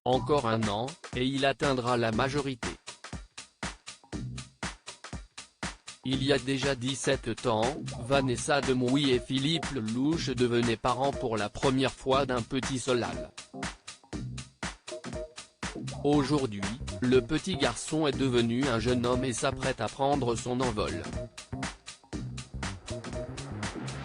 Encore un an, et il atteindra la majorité. Il y a déjà 17 ans, Vanessa Demouy et Philippe Lelouch devenaient parents pour la première fois d'un petit Solal. Aujourd'hui, le petit garçon est devenu un jeune homme et s'apprête à prendre son envol.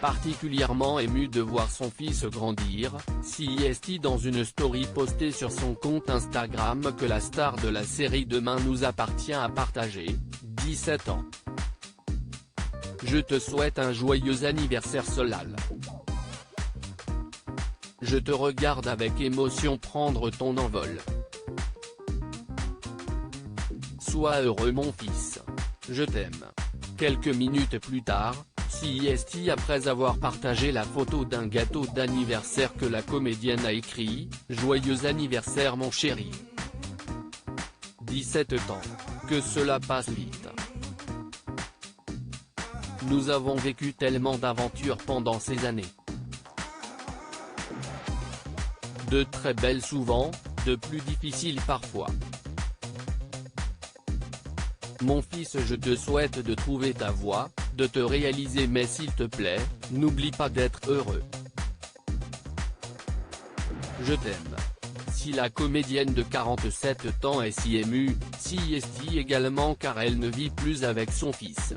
Particulièrement ému de voir son fils grandir, CIST dans une story postée sur son compte Instagram que la star de la série Demain nous appartient a partagé, 17 ans. Je te souhaite un joyeux anniversaire Solal. Je te regarde avec émotion prendre ton envol. Sois heureux mon fils. Je t'aime. Quelques minutes plus tard, CIST après avoir partagé la photo d'un gâteau d'anniversaire que la comédienne a écrit « Joyeux anniversaire mon chéri ». 17 ans. Que cela passe vite. Nous avons vécu tellement d'aventures pendant ces années. De très belles souvent, de plus difficiles parfois. Mon fils, je te souhaite de trouver ta voie, de te réaliser, mais s'il te plaît, n'oublie pas d'être heureux. Je t'aime. Si la comédienne de 47 ans est si émue, CIST également car elle ne vit plus avec son fils.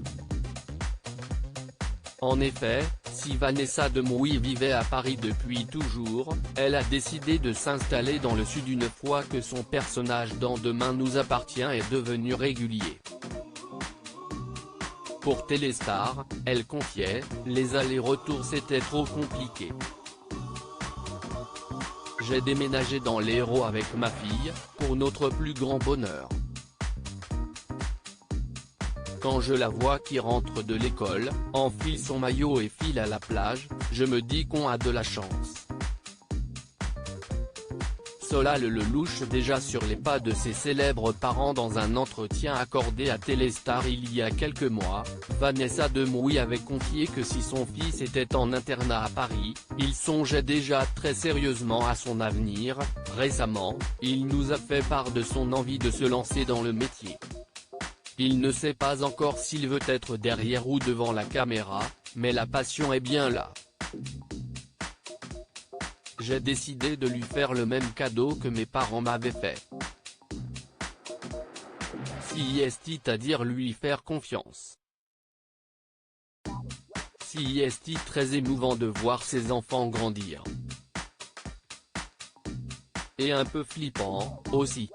En effet, si Vanessa Demouy vivait à Paris depuis toujours, elle a décidé de s'installer dans le sud une fois que son personnage dans Demain nous appartient est devenu régulier. Pour Téléstar, elle confiait, les allers-retours c'était trop compliqué. J'ai déménagé dans l'Hérault avec ma fille, pour notre plus grand bonheur. Quand je la vois qui rentre de l'école, enfile son maillot et file à la plage, je me dis qu'on a de la chance. Solal Lelouch déjà sur les pas de ses célèbres parents dans un entretien accordé à Téléstar il y a quelques mois, Vanessa Demouy avait confié que si son fils était en internat à Paris, il songeait déjà très sérieusement à son avenir. Récemment, il nous a fait part de son envie de se lancer dans le métier. Il ne sait pas encore s'il veut être derrière ou devant la caméra, mais la passion est bien là. J'ai décidé de lui faire le même cadeau que mes parents m'avaient fait. CIST à dire lui faire confiance. CIST très émouvant de voir ses enfants grandir. Et un peu flippant, aussi.